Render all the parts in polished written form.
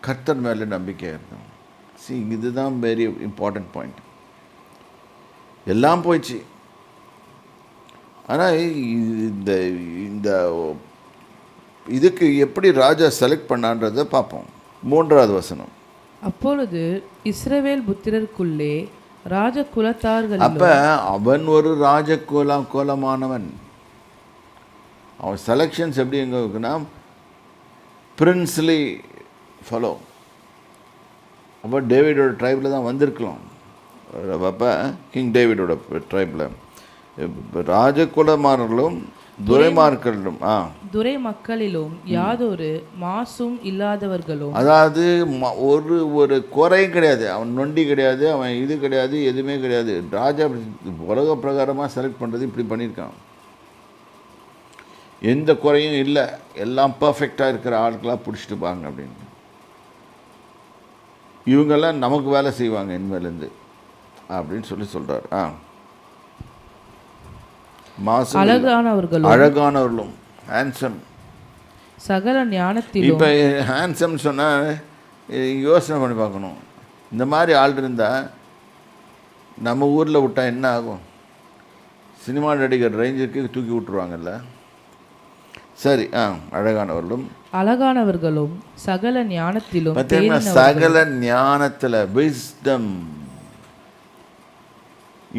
கர்த்தர் மேலே நம்பிக்கையாக இருக்கணும். இதுதான் வெரி இம்பார்ட்டன்ட் பாயிண்ட். எல்லாம் போயிடுச்சு. ஆனால் இந்த இந்த இதுக்கு எப்படி ராஜா செலக்ட் பண்ணான்றதை பார்ப்போம். 3வது வசனம். அப்பொழுது இஸ்ரவேல் புத்திரருக்குள்ளே ராஜகுலத்தார்கள். அப்போ அவன் ஒரு கோலமானவன். அவன் செலெக்ஷன்ஸ் எப்படி எங்கே இருக்குன்னா பிரின்ஸ்லி ஃபாலோ. அப்போ டேவிடோட ட்ரைபில் தான் வந்திருக்கலாம். அப்போ கிங் டேவிடோட ட்ரைபில் ராஜகுலமானர்களும் துரைமார்களும் துரை மக்களிலும் யாதொரு மாசும் இல்லாதவர்களும். அதாவது ஒரு குறையும் கிடையாது. அவன் நொண்டி கிடையாது, அவன் இது கிடையாது, எதுவுமே கிடையாது. ராஜா உலக பிரகாரமாக செலக்ட் பண்ணுறது இப்படி பண்ணியிருக்கான். எந்த குறையும் இல்லை, எல்லாம் பர்ஃபெக்டாக இருக்கிற ஆட்களாக பிடிச்சிட்டு பாங்க அப்படின்னு. இவங்கெல்லாம் நமக்கு வேலை செய்வாங்க இனிமேலேருந்து அப்படின்னு சொல்கிறார். அழகானவர்களும் ஹேண்ட்ஸம், சகல ஞானத்திலும். இப்போ ஹேண்ட்ஸம் சொன்னால் யோசனை பண்ணி பார்க்கணும். இந்த மாதிரி ஆள் இருந்தால் நம்ம ஊரில் விட்டால் என்ன ஆகும்? சினிமா நடிகர் ரேஞ்சுக்கு தூக்கி விட்டுருவாங்கல்ல. சரி. அழகானவர்களும் சகல ஞானத்திலும். பார்த்தீங்கன்னா சகல ஞானத்தில் விஸ்டம்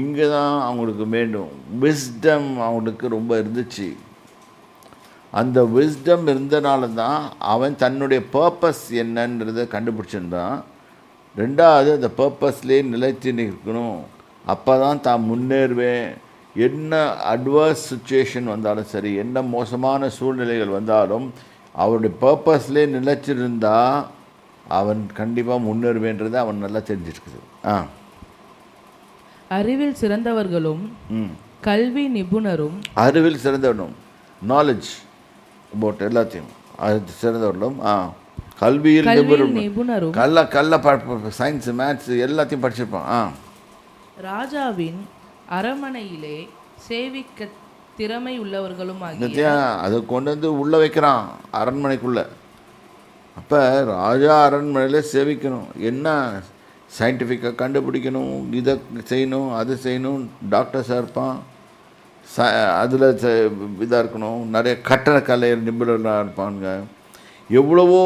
இங்கே தான் அவங்களுக்கு வேண்டும். விஸ்டம் அவங்களுக்கு ரொம்ப இருந்துச்சு. அந்த விஸ்டம் இருந்தனால தான் அவன் தன்னுடைய பர்பஸ் என்னன்றதை கண்டுபிடிச்சிருந்தான். 2வது அந்த பர்பஸ்லேயே நிலைத்து நிற்கணும். அப்போ தான் தான் முன்னேறுவேன். என்ன அட்வர்ஸ் சுச்சுவேஷன் வந்தாலும் சரி, என்ன மோசமான சூழ்நிலைகள் வந்தாலும் அவருடைய பர்பஸ்லேயே நிலைச்சிருந்தா அவன் கண்டிப்பாக முன்னேறுவேன்றதை அவன் நல்லா தெரிஞ்சிருக்குது. அறிவில் சிறந்தவர்களும் கல்வி நிபுணரும். அறிவில் சிறந்தவர்களும் நாலேஜ் அபவுட் எல்லாத்தையும் சிறந்தவர்களும் கல்வியில் நிபுணரும். சயின்ஸ் மேத்ஸ் எல்லாத்தையும் படிச்சிருப்பான். ராஜாவின் அரண்மனையிலே சேவிக்க திறமை உள்ளவர்களும். அதை கொண்டு வந்து உள்ளே வைக்கிறான் அரண்மனைக்குள்ளே. அப்போ ராஜா அரண்மனையில் சேவிக்கணும். என்ன சயின்டிஃபிக்காக கண்டுபிடிக்கணும், இதை செய்யணும், அது செய்யணும். டாக்டர்ஸாக இருப்பான். அதில் இதாக இருக்கணும். நிறைய கட்டடக்கலை நிபுணராக இருப்பாங்க. எவ்வளவோ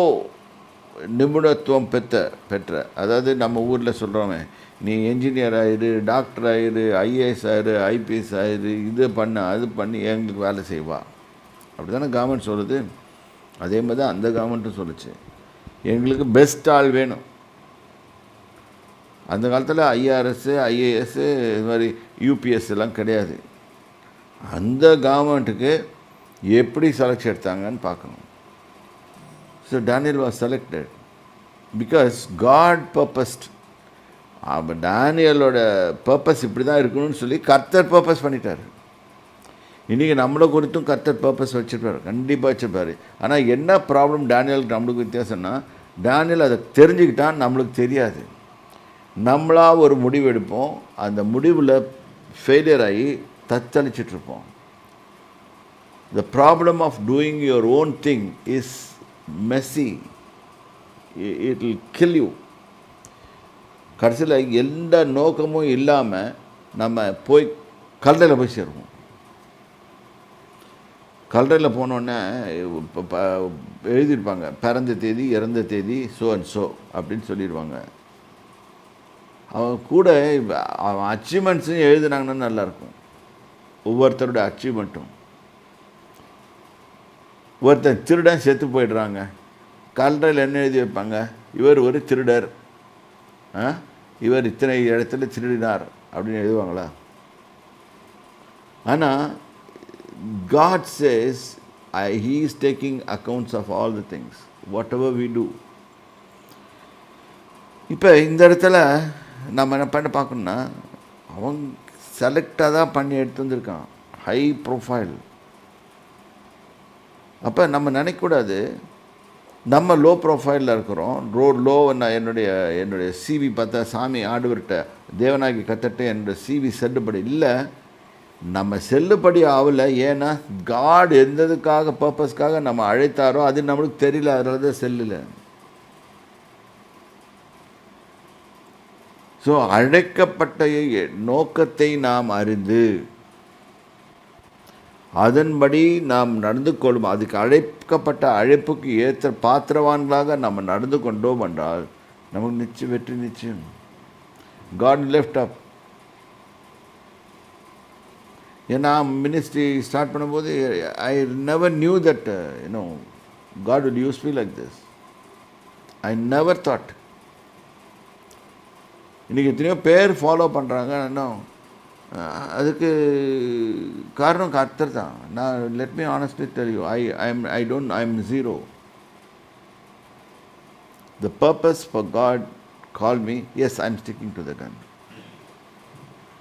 நிபுணத்துவம் பெற்ற அதாவது நம்ம ஊரில் சொல்கிறோமே, நீ என்ஜினியர் ஆயிரு, டாக்டர் ஆயிரு, ஐஏஎஸ் ஆயிரு, ஐபிஎஸ் ஆயிரு, இது பண்ணு அது பண்ணி எங்களுக்கு வேலை செய்வா. அப்படி தானே கவர்மெண்ட் சொல்லுது. அதே மாதிரி தான் அந்த கவர்மெண்ட்டும் சொல்லுச்சு, எங்களுக்கு பெஸ்ட் ஆள் வேணும். அந்த காலத்தில் ஐஆர்எஸ்ஸு, ஐஏஎஸ்ஸு, இது மாதிரி யூபிஎஸ் எல்லாம் கிடையாது. அந்த கவர்மெண்ட்டுக்கு எப்படி செலக்ஷன் எடுத்தாங்கன்னு பார்க்கணும். So Daniel was selected because God purposed. அப்போ டேனியலோட பர்பஸ் இப்படி தான் இருக்கணும்னு சொல்லி கர்த்தர் பர்பஸ் பண்ணிட்டார். இன்றைக்கி நம்மளை குறித்தும் கர்த்தர் பர்பஸ் வச்சுருப்பார், கண்டிப்பாக வச்சுருப்பார். ஆனால் என்ன ப்ராப்ளம் டேனியலுக்கு நம்மளுக்கு வித்தியாசம்னா, டேனியல் அதை தெரிஞ்சுக்கிட்டான், நம்மளுக்கு தெரியாது. நம்மளாக ஒரு முடிவு எடுப்போம், அந்த முடிவில் ஃபெயிலியர் ஆகி தத்தளிச்சிட்ருப்போம். The problem of doing your own thing is messy. It will kill you. கடைசியில் எந்த நோக்கமும் இல்லாமல் நம்ம போய் கல்லறையில் போய் சேருவோம். கல்லறையில் போனோடனே எழுதியிருப்பாங்க, பிறந்த தேதி, இறந்த தேதி, ஸோ அண்ட் ஸோ அப்படின்னு சொல்லிடுவாங்க. அவன் கூட அவன் அச்சீவ்மெண்ட்ஸும் எழுதுனாங்கன்னா நல்லாயிருக்கும். ஒவ்வொருத்தரோட அச்சீவ்மெண்ட்டும். ஒருத்தர் திருடன் செத்து போயிடுறாங்க, கல்லறையில் என்ன எழுதி வைப்பாங்க, இவர் ஒரு திருடர், இவர் இத்தனை இடத்துல திருடினார் அப்படின்னு எழுதுவாங்களா? ஆனால் God says he is taking accounts of all the things, whatever we do. இப்போ இந்த இடத்துல நம்ம என்ன பண்ண பார்க்கணுன்னா, அவன் செலக்டாக தான் பண்ணி எடுத்து வந்திருக்கான், ஹை ப்ரொஃபைல். அப்போ நம்ம நினைக்கக்கூடாது நம்ம லோ ப்ரொஃபைலில் இருக்கிறோம். என்னுடைய சிவி பார்த்தா சாமி ஆண்டவர்கிட்ட தேவனாகி கத்தட்ட என்னுடைய சிவி செல்லுபடி இல்லை, நம்ம செல்லுபடி ஆகலை. ஏன்னா காட் எந்ததுக்காக பர்பஸ்க்காக நம்ம அழைத்தாரோ அது நம்மளுக்கு தெரியல, அதனால தான் செல்லலை. ஸோ அழைக்கப்பட்ட நோக்கத்தை நாம் அறிந்து அதன்படி நாம் நடந்து கொள்ளும், அதுக்கு அழைக்கப்பட்ட அழைப்புக்கு ஏற்ற பாத்திரவான்களாக நம்ம நடந்து கொண்டோம் என்றால் நமக்கு நிச்சயம் வெற்றி நிச்சயம். God left up. ஏன்னா மினிஸ்ட்ரி ஸ்டார்ட் பண்ணும்போது I never knew that God will use me like this. I never thought. இன்றைக்கி எத்தனையோ பேர் ஃபாலோ பண்ணுறாங்க. இன்னும் அதுக்கு காரணம் கர்த்தர் தான். நான் let me honestly tell you, I am zero. The purpose for God called me, yes, I am sticking to the gun.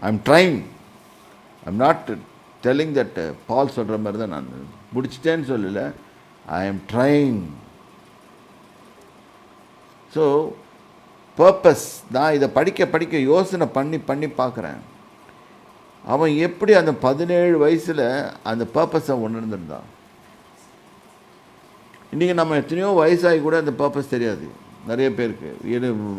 I am trying. I am not telling that Paul சொல்கிற மாதிரி தான் நான் முடிச்சிட்டேன்னு சொல்லலை. I am trying. So purpose, நான் இதை படிக்க யோசனை பண்ணி பார்க்குறேன். அவன் எப்படி அந்த 17 வயசில் அந்த பர்பஸை உணர்ந்துருந்தான். இன்றைக்கி நம்ம எத்தனையோ வயசாகி கூட அந்த பர்பஸ் தெரியாது நிறைய பேருக்கு.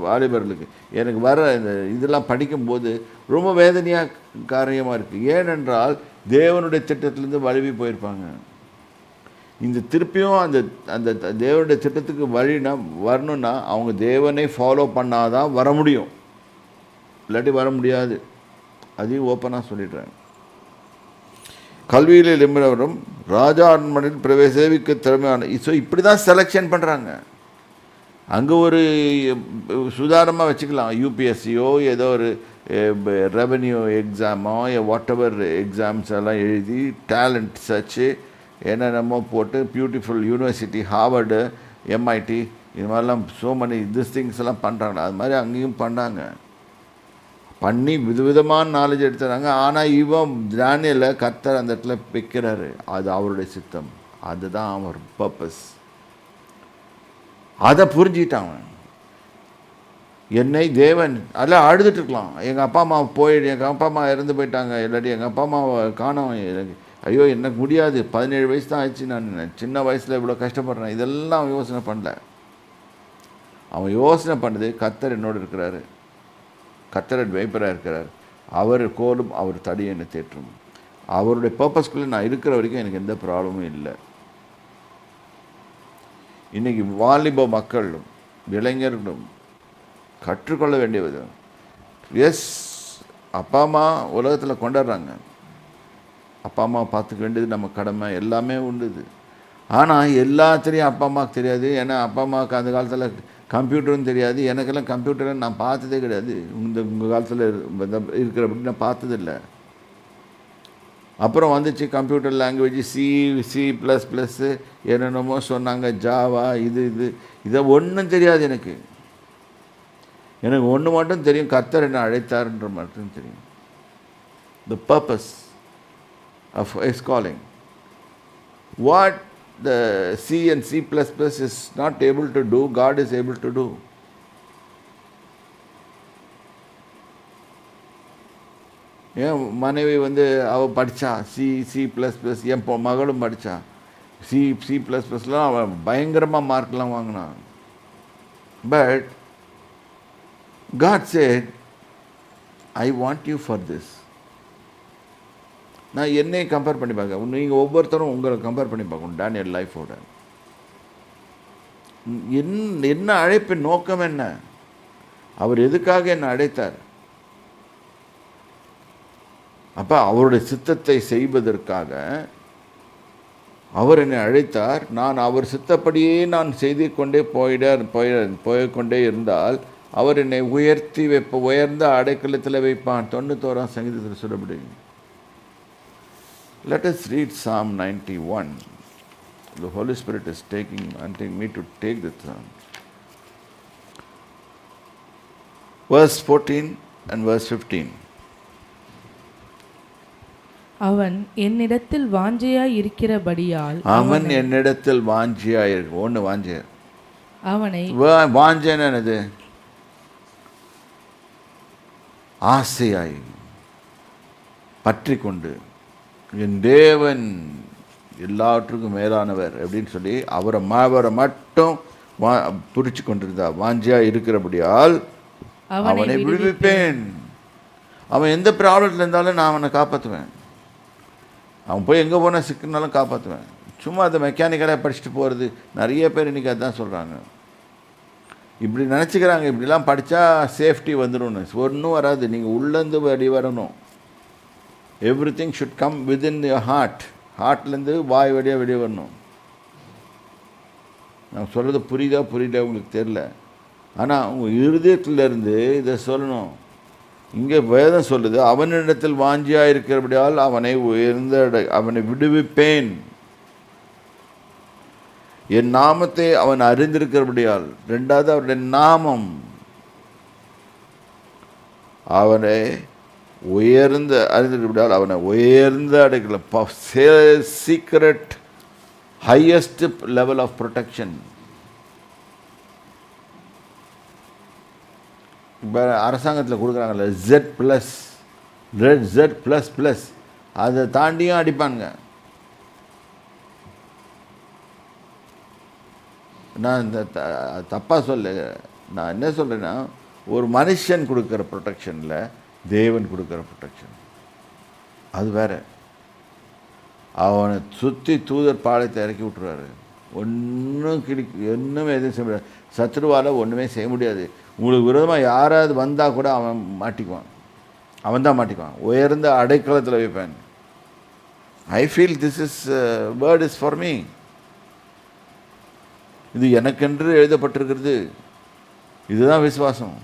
வாலிபர்களுக்கு எனக்கு வர இந்த இதெல்லாம் படிக்கும்போது ரொம்ப வேதனையாக காரியமாக இருக்குது. ஏனென்றால் தேவனுடைய திட்டத்திலேருந்து வழுவி போயிருப்பாங்க. இந்த திருப்பியும் அந்த அந்த தேவனுடைய திட்டத்துக்கு வழினா வரணுன்னா அவங்க தேவனை ஃபாலோ பண்ணாதான் வர முடியும், இல்லாட்டி வர முடியாது. அதையும் ஓப்பனாக சொல்லிடுறேன். கல்வியில் நிபுணரும் ராஜா அரண்மனையில் சேவிக்க திறமையான. ஸோ இப்படி தான் செலெக்ஷன் பண்ணுறாங்க. அங்கே ஒரு சுதாரணமாக வச்சுக்கலாம், யூபிஎஸ்சியோ ஏதோ ஒரு ரெவன்யூ எக்ஸாமோ வாட் எவர் எக்ஸாம்ஸ் எல்லாம் எழுதி டேலண்ட் சர்ச்சு என்னென்னமோ போட்டு பியூட்டிஃபுல் யூனிவர்சிட்டி ஹார்வர்டு எம்ஐடி இது மாதிரிலாம் ஸோ மெனி திஸ் திங்ஸ் எல்லாம் பண்ணுறாங்க. அது மாதிரி அங்கேயும் பண்ணி விதவிதமான நாலேஜ் எடுத்துறாங்க. ஆனால் இவன் தானியேலை கர்த்தர் அந்த இடத்துல வைக்கிறாரு. அது அவருடைய சித்தம், அதுதான் அவர் பர்பஸ். அதை புரிஞ்சுக்கிட்டான். என்னை தேவன் அதெல்லாம் அழுதுட்டு இருக்கலாம். எங்கள் அப்பா அம்மா எங்கள் அப்பா அம்மா இறந்து போயிட்டாங்க, இல்லாட்டி எங்கள் அப்பா அம்மாவை காணோம், எனக்கு ஐயோ எனக்கு முடியாது, 17 வயசு தான் ஆயிடுச்சு, நான் சின்ன வயசில் இவ்வளோ கஷ்டப்படுறேன், இதெல்லாம் அவன் யோசனை பண்ணல. அவன் யோசனை பண்ணது கர்த்தர் என்னோடு இருக்கிறாரு, கர்த்தர் மேய்ப்பராக இருக்கிறார், அவர் கோலும் அவர் தடி என்னை தேற்றும். அவருடைய பர்பஸ்குள்ளே நான் இருக்கிற வரைக்கும் எனக்கு எந்த ப்ராப்ளமும் இல்லை. இன்றைக்கி வாலிப மக்களும் இளைஞர்களும் கற்றுக்கொள்ள வேண்டியது, எஸ் அப்பா அம்மா உலகத்தில் கொண்டாடுறாங்க, அப்பா அம்மா பார்த்துக்க வேண்டியது நம்ம கடமை, எல்லாமே உண்டுது. ஆனால் எல்லாத்திலையும் அப்பா அம்மாவுக்கு தெரியாது. ஏன்னா அப்பா அம்மாவுக்கு அந்த காலத்தில் கம்ப்யூட்டரும் தெரியாது. எனக்கெல்லாம் கம்ப்யூட்டரை நான் பார்த்ததே கிடையாது. உங்கள் காலத்தில் இருக்கிறபடி நான் பார்த்ததில்லை. அப்புறம் வந்துச்சு கம்ப்யூட்டர் லாங்குவேஜ், C++, என்னென்னமோ சொன்னாங்க, ஜாவா, இதை ஒன்றும் தெரியாது எனக்கு. எனக்கு ஒன்று மட்டும் தெரியும், கர்த்தர் என்ன அழைத்தார்ன்ற மட்டும் தெரியும். The purpose of his calling. What the C and C++ is not able to do, God is able to do. ஏன் மனைவி அவள் படித்தா C++, என் மகளும் படித்தா C++லாம் அவள் பயங்கரமாக மார்க்லாம் வாங்கினான். But God said, I want you for this. நான் என்னை கம்பேர் பண்ணி பார்க்க, நீங்கள் ஒவ்வொருத்தரும் உங்களை கம்பேர் பண்ணி பார்க்கணும் டேனியல் லைஃபோட. என்ன அழைப்பின் நோக்கம் என்ன? அவர் எதுக்காக என்னை அழைத்தார்? அப்போ அவருடைய சித்தத்தை செய்வதற்காக அவர் என்னை அழைத்தார். நான் அவர் சித்தப்படியே நான் செய்து கொண்டே போய்கொண்டே இருந்தால் அவர் என்னை உயர்ந்த அடைக்கலத்தில் வைப்பான். 91ஆம் சங்கீதத்தில் சொல்லப்படி. Let us read Psalm 91. The Holy Spirit is wanting me to take the psalm. Verse 14 and verse 15. அவன் என்னிடத்தில் வாஞ்சையாய் இருக்கிறபடியால், அவன் என்னிடத்தில் வாஞ்சையாய் இருக்கு. ஒன்று வாஞ்சை, அவனை வாஞ்சைன்னு என்னது? ஆசையாய் பற்றி கொண்டு, என் தேவன் எல்லாவற்றுக்கும் மேலானவர் அப்படின்னு சொல்லி அவரை மட்டும் பிடிச்சி கொண்டிருந்தார். வாஞ்சியாக இருக்கிறபடியால் அவனை விடுவிப்பேன். அவன் எந்த ப்ராப்ளத்தில் இருந்தாலும் நான் அவனை காப்பாற்றுவேன். அவன் போய் எங்கே போனால் சிக்கினாலும் காப்பாற்றுவேன். சும்மா அதை மெக்கானிக்கலாக படிச்சுட்டு போகிறது, நிறைய பேர் இன்றைக்கி அதுதான் சொல்கிறாங்க. இப்படி நினச்சிக்கிறாங்க, இப்படிலாம் படித்தா சேஃப்டி வந்துடும்னு. ஒன்றும் வராது. நீங்கள் உள்ளேருந்து வெளியே வரணும். Everything should come within your ஹார்ட்லேருந்து வாய் வழியாக வெளியே வரணும். நான் சொல்கிறது புரியுதா உங்களுக்கு தெரில. ஆனால் உங்கள் இருதயத்திலேருந்து இதை சொல்லணும். இங்கே வேதம் சொல்லுது, அவனிடத்தில் வாஞ்சியாக இருக்கிறபடியால் அவனை விடுவிப்பேன். என் நாமத்தை அவன் அறிந்திருக்கிறபடியால். ரெண்டாவது, அவருடைய நாமம். அவனை அறிந்திருக்கிறபடியால் அவனை உயர்ந்த அடைக்கல, secret highest level of protection. இப்போ அரசாங்கத்தில் கொடுக்குறாங்கல்ல Z++, அதை தாண்டியும் அடிப்பானுங்க. நான் இந்த தப்பாக சொல்ல, நான் என்ன சொல்கிறேன்னா, ஒரு மனுஷன் கொடுக்குற ப்ரொடெக்ஷனில் தேவன் கொடுக்குற ப்ரொடெக்ஷன் அது வேறு. அவனை சுற்றி தூதர் பாளையத்தை இறக்கி விட்டுருவாரு. ஒன்றும் எதுவும் செய்ய முடியாது. சத்ருவால் ஒன்றுமே செய்ய முடியாது. உங்களுக்கு விரோதமாக யாராவது வந்தால் கூட அவன் தான் மாட்டிக்குவான். உயர்ந்த அடைக்கலத்தில் வைப்பேன். I feel this word is for me. இது எனக்கென்று எழுதப்பட்டிருக்கிறது. இதுதான் விசுவாசம்.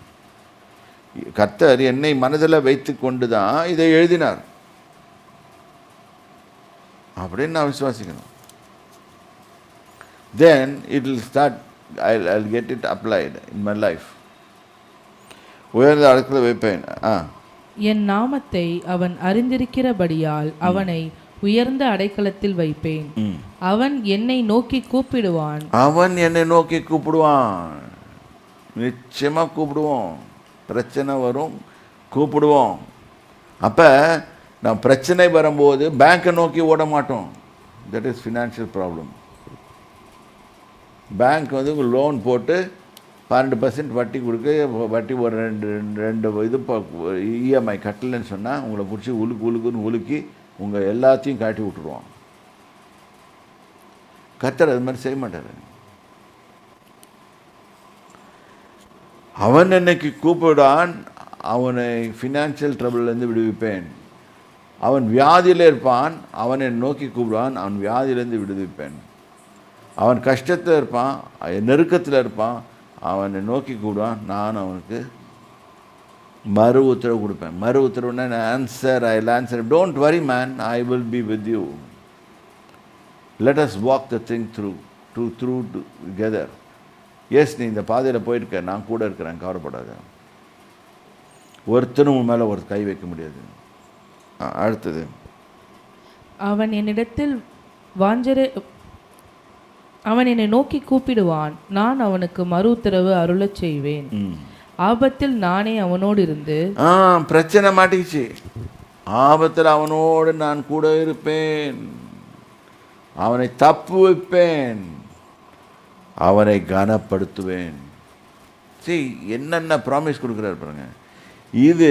கர்த்தர் என்னை மனதில் வைத்து கொண்டு தான் இதை எழுதினார் அப்படின்னு நான் விசுவாசிக்கணும். Then it will start, I'll get it applied in my life. உயர்ந்த அடைக்கலத்தில் வைப்பேன். என் நாமத்தை அவன் அறிந்திருக்கிறபடியால் அவனை உயர்ந்த அடைக்கலத்தில் வைப்பேன். அவன் என்னை நோக்கி கூப்பிடுவான். நிச்சயமா கூப்பிடுவோம். பிரச்சனை வரும், கூப்பிடுவோம். அப்போ நான் பிரச்சனை வரும்போது பேங்கை நோக்கி ஓட மாட்டோம். That is financial problem. Bank உங்களுக்கு லோன் போட்டு 12% வட்டி வட்டி ஒரு ரெண்டு இது இஎம்ஐ கட்டலைன்னு சொன்னால் உங்களை பிடிச்சி உழுக்குன்னு உலுக்கி உங்கள் எல்லாத்தையும் காட்டி விட்டுருவோம். கர்த்தர் அது மாதிரி செய்ய மாட்டார். அவன் என்னைக்கு கூப்பிடான், அவனை ஃபினான்ஷியல் ட்ரபிள்லேருந்து விடுவிப்பேன். அவன் வியாதியில் இருப்பான், அவனை நோக்கி கூப்பிடுவான், அவன் வியாதியிலேருந்து விடுவிப்பேன். அவன் கஷ்டத்தில் இருப்பான், நெருக்கத்தில் இருப்பான், அவனை நோக்கி கூப்பிடுவான், நான் அவனுக்கு மறு உத்தரவு கொடுப்பேன். மறு உத்தரவுன்னா answer. Don't worry man, I will be with you. Let us walk the thing through together. Yes, நீ இந்த பாதையில் போயிருக்க, நான் கூட இருக்கிறேன், கவலைப்படாத. ஒருத்தனும் மேலே ஒரு கை வைக்க முடியாது. அடுத்தது, அவன் என்னை நோக்கி கூப்பிடுவான், நான் அவனுக்கு மறு உத்தரவு அருளச் செய்வேன். ஆபத்தில் நானே அவனோடு இருந்து. பிரச்சனை மாட்டிக்கிச்சு. ஆபத்தில் அவனோடு நான் கூட இருப்பேன், அவனை தப்பு வைப்பேன், அவனை கனப்படுத்துவேன். சரி, என்னென்ன ப்ராமிஸ் கொடுக்குறாரு பாருங்க. இது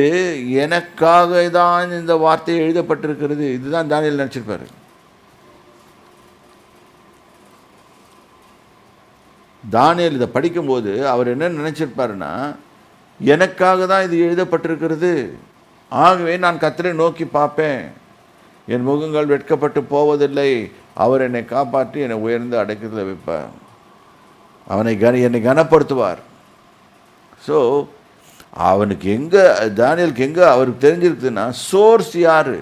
எனக்காக தான் இந்த வார்த்தை எழுதப்பட்டிருக்கிறது. இதுதான் தானியேல் நினச்சிருப்பாரு. தானியேல் இதை படிக்கும்போது அவர் என்ன நினச்சிருப்பாருன்னா, எனக்காக தான் இது எழுதப்பட்டிருக்கிறது, ஆகவே நான் கர்த்தரை நோக்கி பார்ப்பேன், என் முகங்கள் வெட்கப்பட்டு போவதில்லை, அவர் என்னை காப்பாற்றி என்னை உயர்ந்து அடைக்கத்தில் வைப்பார், என்னை கனப்படுத்துவார். ஸோ அவனுக்கு எங்கே, தானியேலுக்கு எங்கே அவருக்கு தெரிஞ்சிருக்குதுன்னா, சோர்ஸ் யார்?